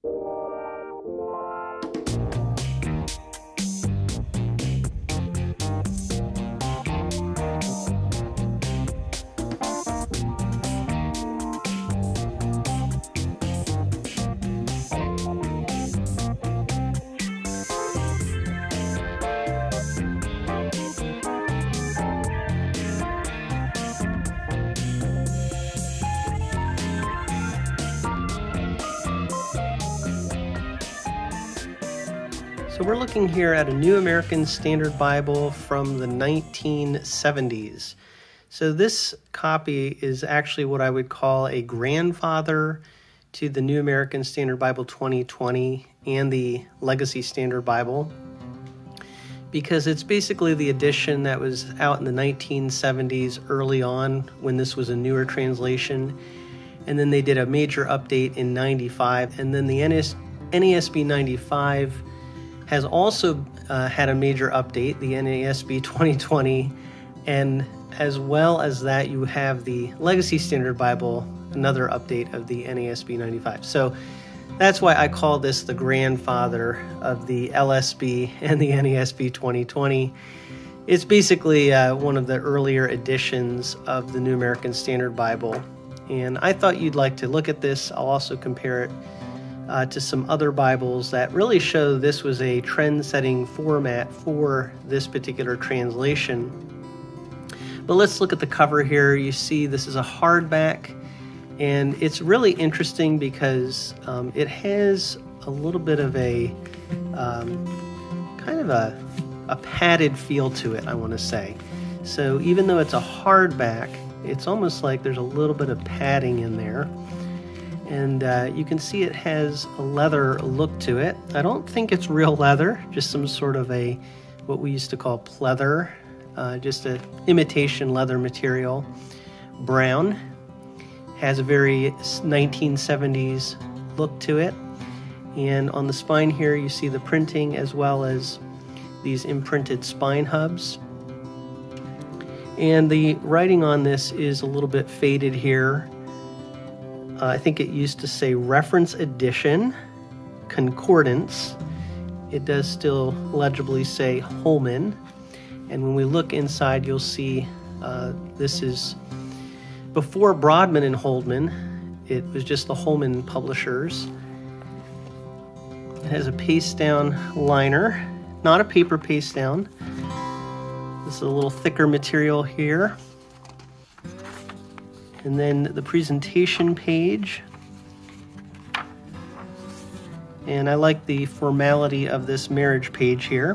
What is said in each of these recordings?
So we're looking here at a New American Standard Bible from the 1970s. So this copy is actually what I would call a grandfather to the New American Standard Bible 2020 and the Legacy Standard Bible, because it's basically the edition that was out in the 1970s early on when this was a newer translation, and then they did a major update in 95, and then the NASB 95 has also had a major update, the NASB 2020, and as well as that, you have the Legacy Standard Bible, another update of the NASB 95. So that's why I call this the grandfather of the LSB and the NASB 2020. It's basically one of the earlier editions of the New American Standard Bible, and I thought you'd like to look at this. I'll also compare it to some other Bibles that really show this was a trend-setting format for this particular translation. But let's look at the cover here. You see this is a hardback, and it's really interesting because it has a little bit of a kind of a padded feel to it, I want to say. So even though it's a hardback, it's almost like there's a little bit of padding in there. And you can see it has a leather look to it. I don't think it's real leather, just some sort of what we used to call pleather, just an imitation leather material. Brown, has a very 1970s look to it. And on the spine here, you see the printing as well as these imprinted spine hubs. And the writing on this is a little bit faded here. I think it used to say reference edition, concordance. It does still legibly say Holman. And when we look inside, you'll see this is before Broadman and Holman. It was just the Holman publishers. It has a paste down liner, not a paper paste down. This is a little thicker material here. And then the presentation page. And I like the formality of this marriage page here,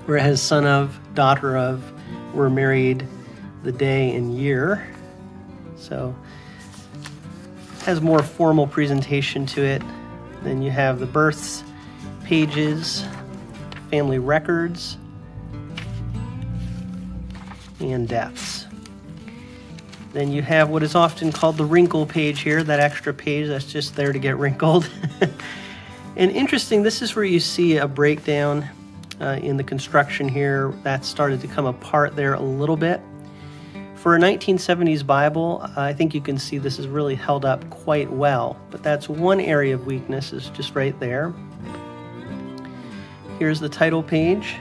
where it has son of, daughter of, were married the day and year. So it has more formal presentation to it. Then you have the births pages, family records, and deaths. Then you have what is often called the wrinkle page here, that extra page that's just there to get wrinkled. And interesting, this is where you see a breakdown in the construction here. That started to come apart there a little bit. For a 1970s Bible, I think you can see this is really held up quite well, but that's one area of weakness, is just right there. Here's the title page,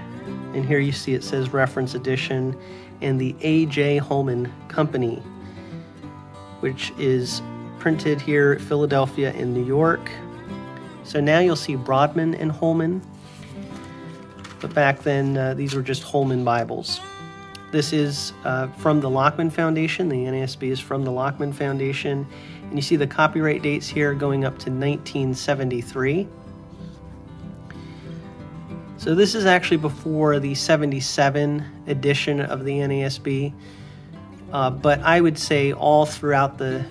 and here you see it says reference edition and the A.J. Holman Company, which is printed here at Philadelphia and New York. So now you'll see Broadman and Holman, but back then these were just Holman Bibles. This is from the Lockman Foundation. The NASB is from the Lockman Foundation. And you see the copyright dates here going up to 1973. So this is actually before the 77 edition of the NASB. But I would say all throughout the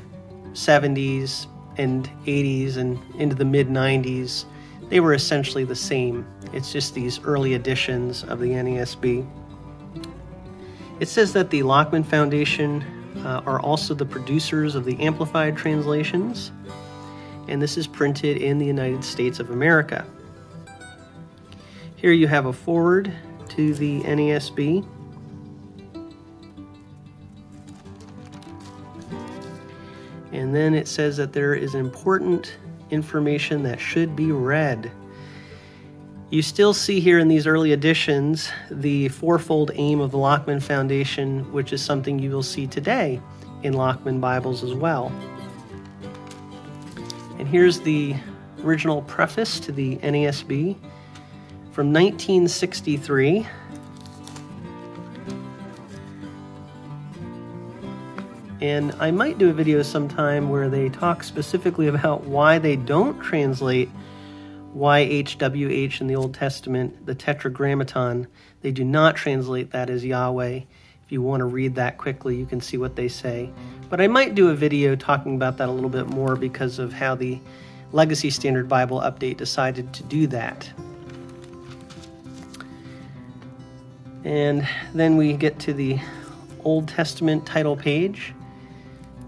70s and 80s and into the mid-90s, they were essentially the same. It's just these early editions of the NASB. It says that the Lockman Foundation are also the producers of the Amplified translations, and this is printed in the United States of America. Here you have a foreword to the NASB. And then it says that there is an important information that should be read. You still see here in these early editions the fourfold aim of the Lockman Foundation, which is something you will see today in Lockman Bibles as well. And here's the original preface to the NASB from 1963. And I might do a video sometime where they talk specifically about why they don't translate YHWH in the Old Testament, the Tetragrammaton. They do not translate that as Yahweh. If you want to read that quickly, you can see what they say. But I might do a video talking about that a little bit more because of how the Legacy Standard Bible Update decided to do that. And then we get to the Old Testament title page,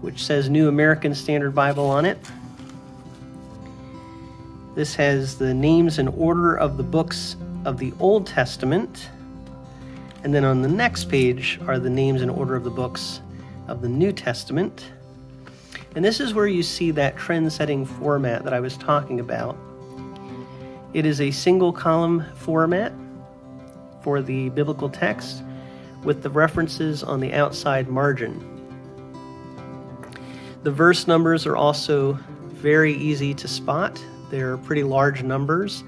which says New American Standard Bible on it. This has the names and order of the books of the Old Testament. And then on the next page are the names and order of the books of the New Testament. And this is where you see that trend-setting format that I was talking about. It is a single column format for the biblical text with the references on the outside margin. The verse numbers are also very easy to spot. They're pretty large numbers,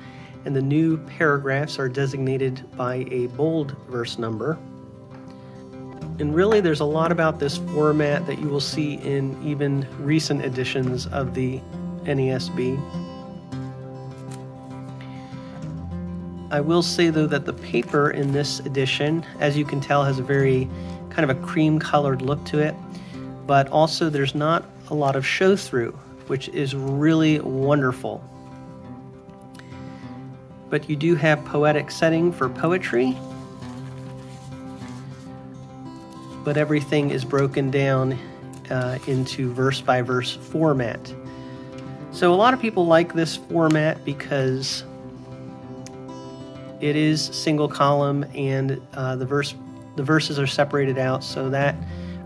and the new paragraphs are designated by a bold verse number. And really, there's a lot about this format that you will see in even recent editions of the NASB. I will say, though, that the paper in this edition, as you can tell, has a very kind of a cream-colored look to it, but also there's not a lot of show-through, which is really wonderful. But you do have poetic setting for poetry, but everything is broken down into verse-by-verse format. So a lot of people like this format because it is single column and the verses are separated out, so that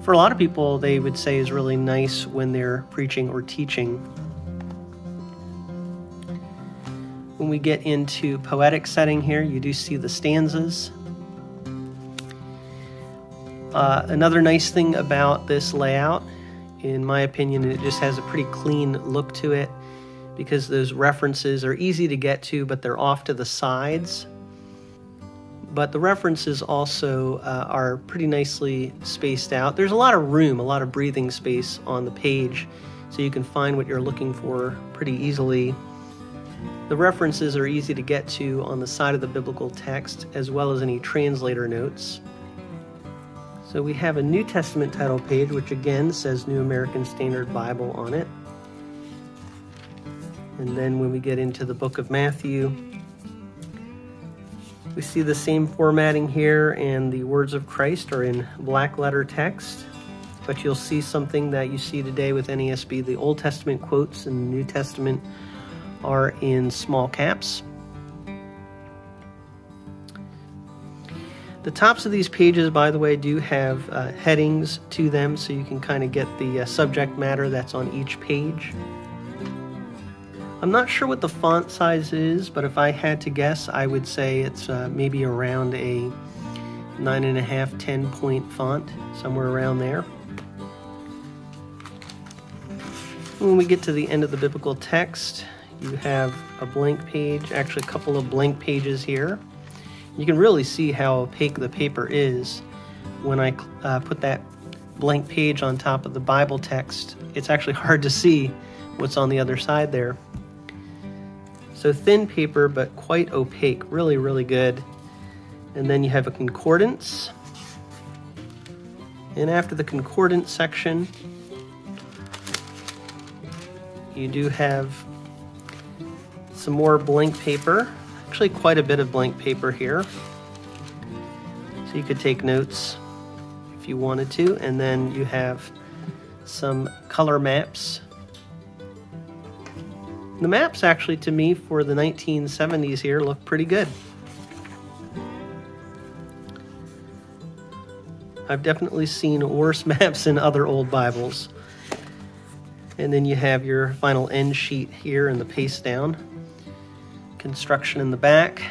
for a lot of people they would say is really nice when they're preaching or teaching. When we get into poetic setting here, you do see the stanzas. Another nice thing about this layout, in my opinion, it just has a pretty clean look to it because those references are easy to get to, but they're off to the sides. But the references also are pretty nicely spaced out. There's a lot of room, a lot of breathing space on the page, so you can find what you're looking for pretty easily. The references are easy to get to on the side of the biblical text, as well as any translator notes. So we have a New Testament title page, which again says New American Standard Bible on it. And then when we get into the book of Matthew, we see the same formatting here, and the words of Christ are in black letter text. But you'll see something that you see today with NASB. The Old Testament quotes in the New Testament are in small caps. The tops of these pages, by the way, do have headings to them, so you can kind of get the subject matter that's on each page. I'm not sure what the font size is, but if I had to guess, I would say it's maybe around a 9.5, 10-point font, somewhere around there. When we get to the end of the biblical text, you have a blank page, actually a couple of blank pages here. You can really see how opaque the paper is when I put that blank page on top of the Bible text. It's actually hard to see what's on the other side there. So thin paper, but quite opaque, really, really good. And then you have a concordance. And after the concordance section, you do have some more blank paper. Actually quite a bit of blank paper here. So you could take notes if you wanted to. And then you have some color maps. The maps actually, to me, for the 1970s here look pretty good. I've definitely seen worse maps in other old Bibles. And then you have your final end sheet here and the paste down. Construction in the back.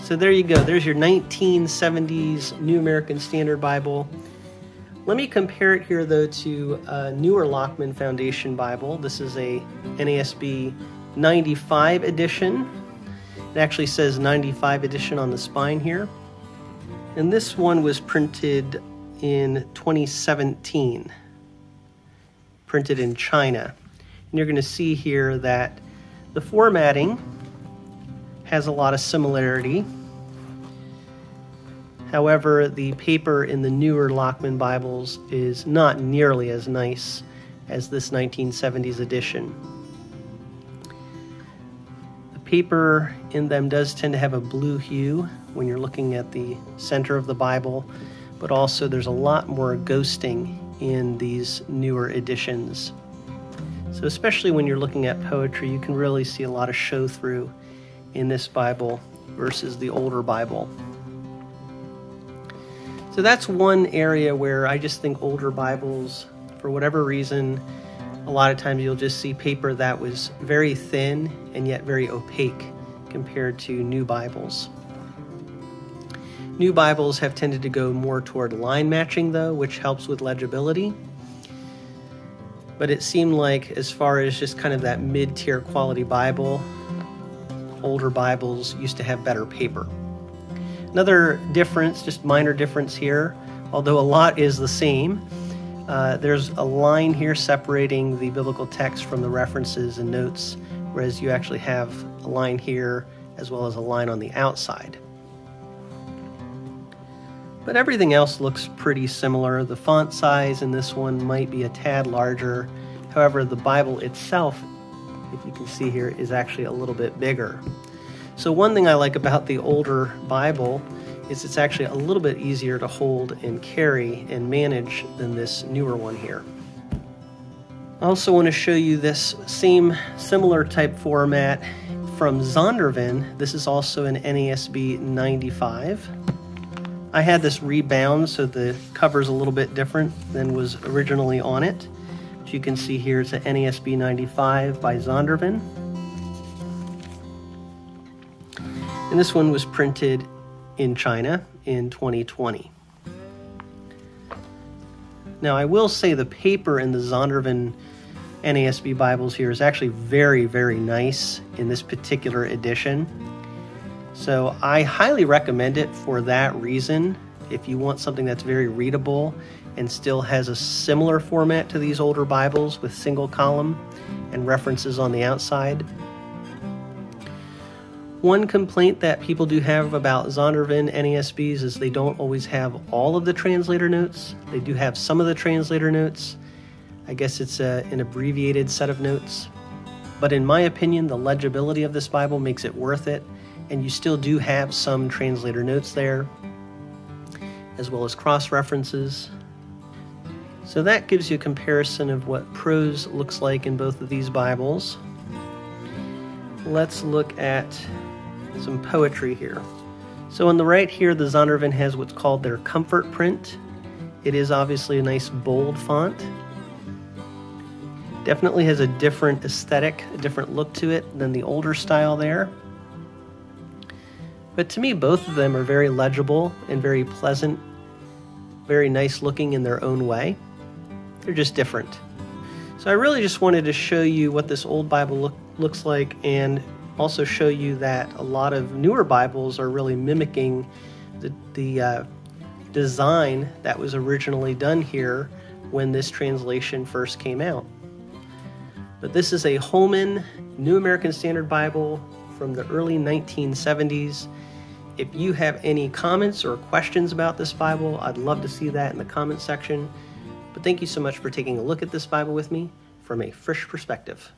So there you go. There's your 1970s New American Standard Bible. Let me compare it here, though, to a newer Lockman Foundation Bible. This is a NASB 95 edition. It actually says 95 edition on the spine here. And this one was printed in 2017, printed in China. And you're going to see here that the formatting has a lot of similarity. However, the paper in the newer Lockman Bibles is not nearly as nice as this 1970s edition. The paper in them does tend to have a blue hue when you're looking at the center of the Bible, but also there's a lot more ghosting in these newer editions. So especially when you're looking at poetry, you can really see a lot of show through in this Bible versus the older Bible. So that's one area where I just think older Bibles, for whatever reason, a lot of times you'll just see paper that was very thin and yet very opaque compared to new Bibles. New Bibles have tended to go more toward line matching, though, which helps with legibility. But it seemed like, as far as just kind of that mid-tier quality Bible, older Bibles used to have better paper. Another difference, just minor difference here, although a lot is the same, there's a line here separating the biblical text from the references and notes, whereas you actually have a line here as well as a line on the outside. But everything else looks pretty similar. The font size in this one might be a tad larger. However, the Bible itself, if you can see here, is actually a little bit bigger. So one thing I like about the older Bible is it's actually a little bit easier to hold and carry and manage than this newer one here. I also want to show you this similar type format from Zondervan. This is also an NASB 95. I had this rebound, so the cover's a little bit different than was originally on it. As you can see here, it's an NASB 95 by Zondervan. And this one was printed in China in 2020. Now, I will say the paper in the Zondervan NASB Bibles here is actually very, very nice in this particular edition. So I highly recommend it for that reason. If you want something that's very readable and still has a similar format to these older Bibles with single column and references on the outside. One complaint that people do have about Zondervan NASBs is they don't always have all of the translator notes. They do have some of the translator notes. I guess it's an abbreviated set of notes. But in my opinion, the legibility of this Bible makes it worth it, and you still do have some translator notes there, as well as cross-references. So that gives you a comparison of what prose looks like in both of these Bibles. Let's look at some poetry here. So on the right here, the Zondervan has what's called their comfort print. It is obviously a nice bold font. Definitely has a different aesthetic, a different look to it than the older style there. But to me, both of them are very legible and very pleasant, very nice looking in their own way. They're just different. So I really just wanted to show you what this old Bible looks like, and also show you that a lot of newer Bibles are really mimicking the design that was originally done here when this translation first came out. But this is a Holman New American Standard Bible from the early 1970s. If you have any comments or questions about this Bible, I'd love to see that in the comment section. But thank you so much for taking a look at this Bible with me from A Frisch Perspective.